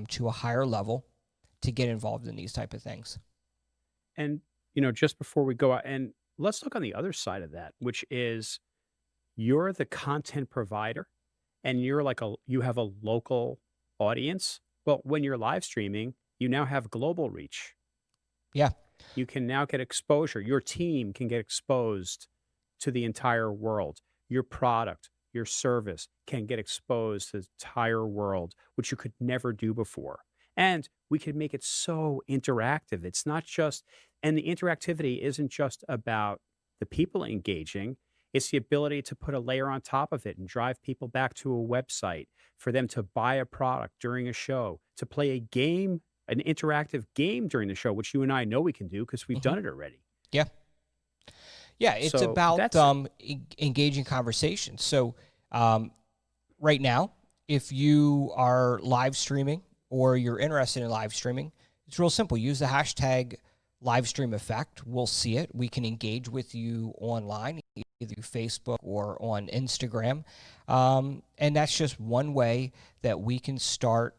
to a higher level to get involved in these type of things. And, just before we go out, and let's look on the other side of that, which is you're the content provider and you have a local audience. Well, when you're live streaming, you now have global reach. Yeah. You can now get exposure. Your team can get exposed to the entire world. your product, your service can get exposed to the entire world, which you could never do before. And we can make it so interactive. It's not just, and the interactivity isn't just about the people engaging, it's the ability to put a layer on top of it and drive people back to a website for them to buy a product during a show, to play a game, an interactive game during the show, which you and I know we can do because we've done it already. Yeah. Yeah, it's So about that's engaging conversation. So right now, if you are live streaming or you're interested in live streaming, it's real simple. Use the hashtag live stream effect. We'll see it. We can engage with you online, either through Facebook or on Instagram. And that's just one way that we can start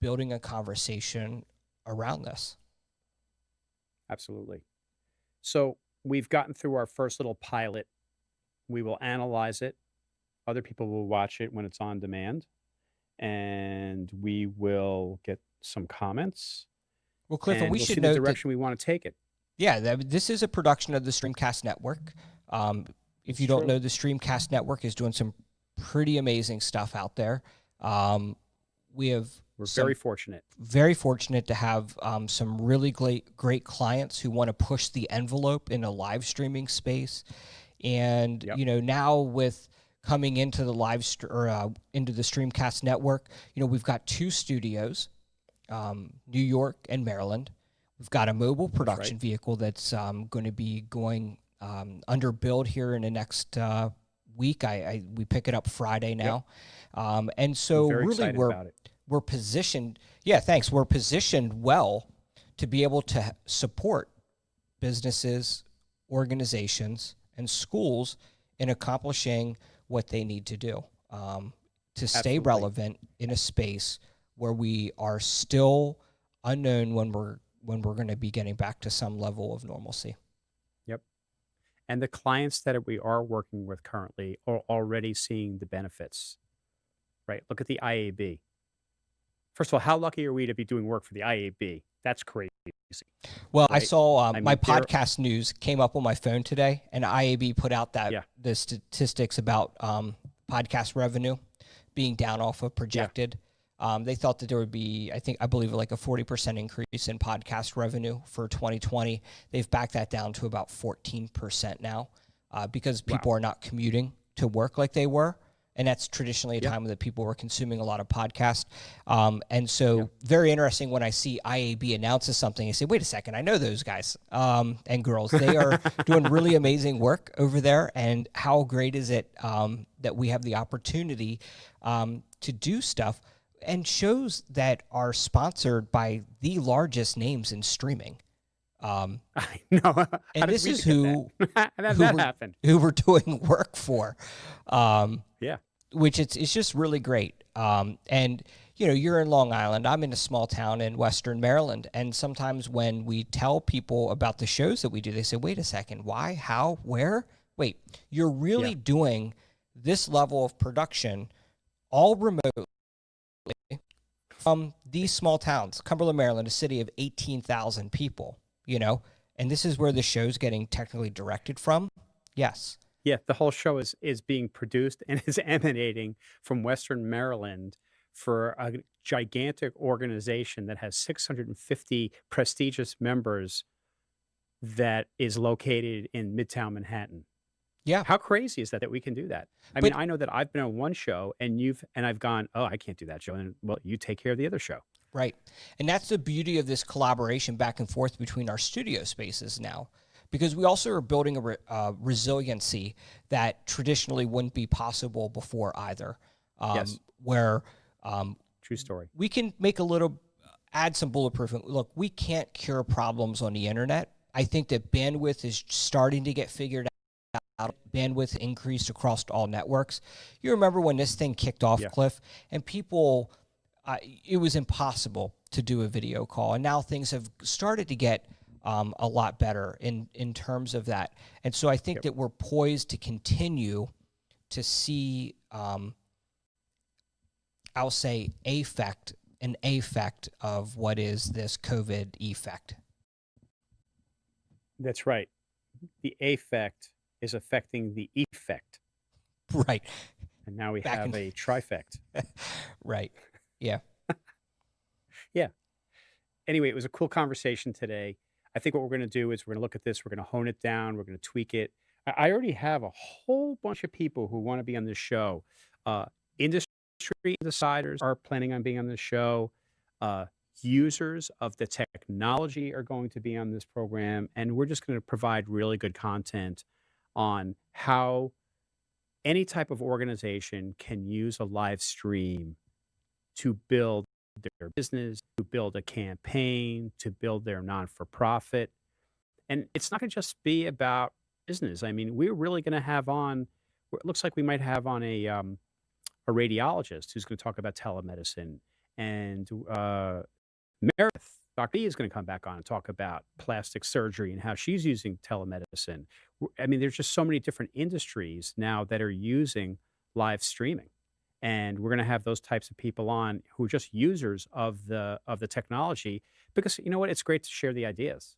building a conversation around this. absolutely. So we've gotten through our first little pilot. We will analyze it. Other people will watch it when it's on demand. And we will get some comments. Well, Cliff, and And we we'll see should the note that, direction we want to take it. yeah, this is a production of the Streamcast Network. If you It's don't true. know, the Streamcast Network is doing some pretty amazing stuff out there. We have We're some very fortunate. very fortunate to have some really great clients who want to push the envelope in a live streaming space. And Yep. you know, now with coming into the into the Streamcast Network, you know, we've got 2 studios, New York and Maryland. We've got a mobile production vehicle that's going to be going under build here in the next week. We pick it up Friday now, and so I'm very really excited about it. we're positioned. Yeah, thanks. We're positioned well to be able to support businesses, organizations, and schools in accomplishing what they need to do to stay Absolutely. relevant in a space where we are still unknown when we're going to be getting back to some level of normalcy. Yep. And the clients that we are working with currently are already seeing the benefits, right? Look at the IAB. First of all, how lucky are we to be doing work for the IAB? That's crazy. Well, I Right. saw I my mean, they're- podcast news came up on my phone today, and IAB put out that Yeah. the statistics about podcast revenue being down off of projected. They thought that there would be, I believe, like a 40% increase in podcast revenue for 2020. They've backed that down to about 14% now because people are not commuting to work like they were. And that's traditionally a time that people were consuming a lot of podcasts. And so very interesting when I see IAB announces something, I say, wait a second, I know those guys and girls. They are doing really amazing work over there. And how great is it that we have the opportunity to do stuff and shows that are sponsored by the largest names in streaming. I know. How And did this we is forget that? who that we're- happened. who we're doing work for. Yeah. Which it's just really great. And you know, you're in Long Island. I'm in a small town in Western Maryland. And sometimes when we tell people about the shows that we do, they say, wait a second, why, how, where? Wait, you're really doing this level of production all remotely from these small towns. Cumberland, Maryland, a city of 18,000 people, you know, and this is where the show's getting technically directed from. Yes. Yeah, the whole show is being produced and is emanating from Western Maryland for a gigantic organization that has 650 prestigious members that is located in Midtown Manhattan. Yeah. How crazy is that we can do that? I But- mean, I know that I've been on one show and I've gone, oh, I can't do that show. And well, you take care of the other show. Right. And that's the beauty of this collaboration back and forth between our studio spaces now, because we also are building a resiliency that traditionally wouldn't be possible before either. Yes. Where True story. we can make add some bulletproof. Look, we can't cure problems on the internet. I think that bandwidth is starting to get figured out. Bandwidth increased across all networks. You remember when this thing kicked off, Cliff, and people, it was impossible to do a video call. And now things have started to get a lot better in terms of that. And so I think that we're poised to continue to see, I'll say, an effect of what is this COVID effect. That's right. The affect is affecting the effect. Right. And now we Back have in- a trifecta. Right. Yeah. Yeah. Anyway, it was a cool conversation today. I think what we're going to do is we're going to look at this. We're going to hone it down. We're going to tweak it. I already have a whole bunch of people who want to be on this show. Industry insiders are planning on being on this show. Users of the technology are going to be on this program. And we're just going to provide really good content on how any type of organization can use a live stream to build their business, to build a campaign, to build their non-for-profit. And it's not going to just be about business. I mean, we're really going to have on, it looks like we might have on a radiologist who's going to talk about telemedicine. And Meredith, Dr. E is going to come back on and talk about plastic surgery and how she's using telemedicine. I mean, there's just so many different industries now that are using live streaming. And we're going to have those types of people on who are just users of the technology, because you know what? It's great to share the ideas.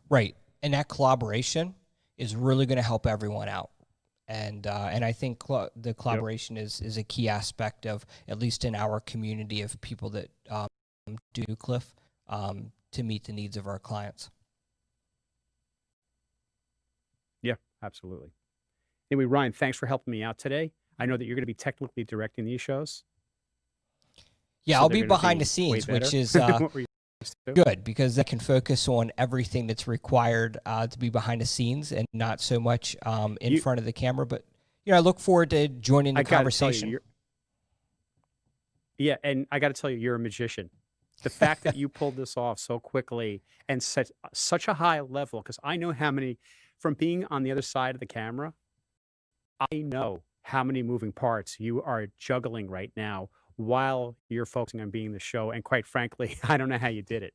Right. And that collaboration is really going to help everyone out. And I think the collaboration is a key aspect of, at least in our community of people that do Cliff, to meet the needs of our clients. Yeah, absolutely. Anyway, Ryan, thanks for helping me out today. I know that you're going to be technically directing these shows. Yeah, so I'll they're be gonna behind the way scenes, which better is than what we're used to. good, because I can focus on everything that's required to be behind the scenes and not so much in front of the camera. But I look forward to joining the I gotta tell you, conversation. yeah, and I got to tell you, you're a magician. The fact that you pulled this off so quickly and such a high level, because I know how many, from being on the other side of the camera, I know how many moving parts you are juggling right now while you're focusing on being the show. And quite frankly, I don't know how you did it.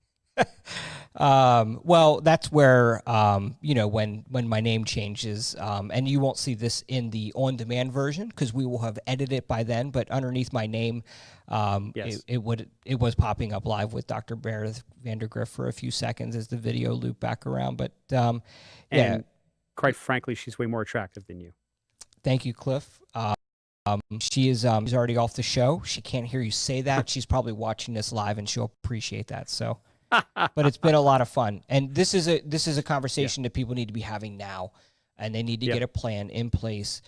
Well, that's where, when my name changes, and you won't see this in the on-demand version because we will have edited it by then, but underneath my name, Yes. it was popping up live with Dr. Meredith Vandergrift for a few seconds as the video looped back around. But yeah, And quite frankly, she's way more attractive than you. thank you, Cliff. She's already off the show. She can't hear you say that. She's probably watching this live, and she'll appreciate that. So. But it's been a lot of fun, and this is a conversation that people need to be having now, and they need to get a plan in place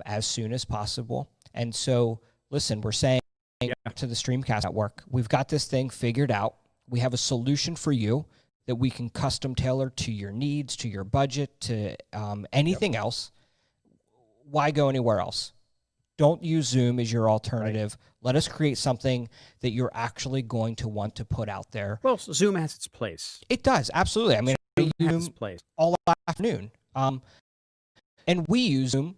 as soon as possible. And so, listen, we're saying to the Streamcast Network, we've got this thing figured out. We have a solution for you that we can custom tailor to your needs, to your budget, to anything else. Why go anywhere else? Don't use Zoom as your alternative. Right. Let us create something that you're actually going to want to put out there. Well, Zoom has its place. It does, absolutely. I mean, Zoom I use has its place all afternoon. And we use Zoom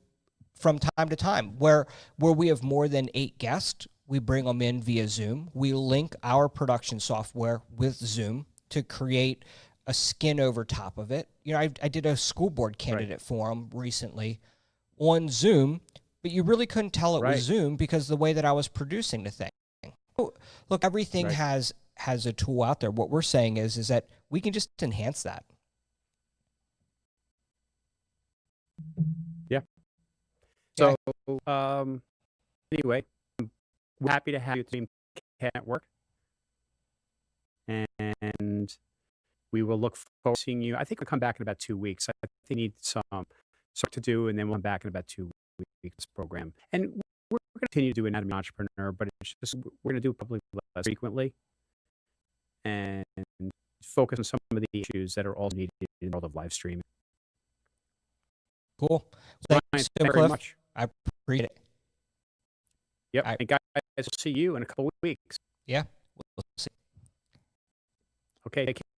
from time to time. Where we have more than 8 guests, we bring them in via Zoom. We link our production software with Zoom to create a skin over top of it. I did a school board candidate forum recently on Zoom, but you really couldn't tell it was Zoom because the way that I was producing the thing. Look, everything has a tool out there. What we're saying is that we can just enhance that. Yeah. So anyway, we're happy to have you at the Dreamcast Network, and we will look forward to seeing you. I think we'll come back in about 2 weeks. I think we need some stuff to do, and then we'll come back in about 2 weeks program. And we're going to continue to do Anatomy of an Entrepreneur, but it's just we're going to do it probably less frequently and focus on some of the issues that are also needed in the world of live streaming. Cool. Ryan, Thanks thank you very much. I appreciate it. Yep. And guys, we'll see you in a couple of weeks. Yeah. We'll see. Okay. Take care.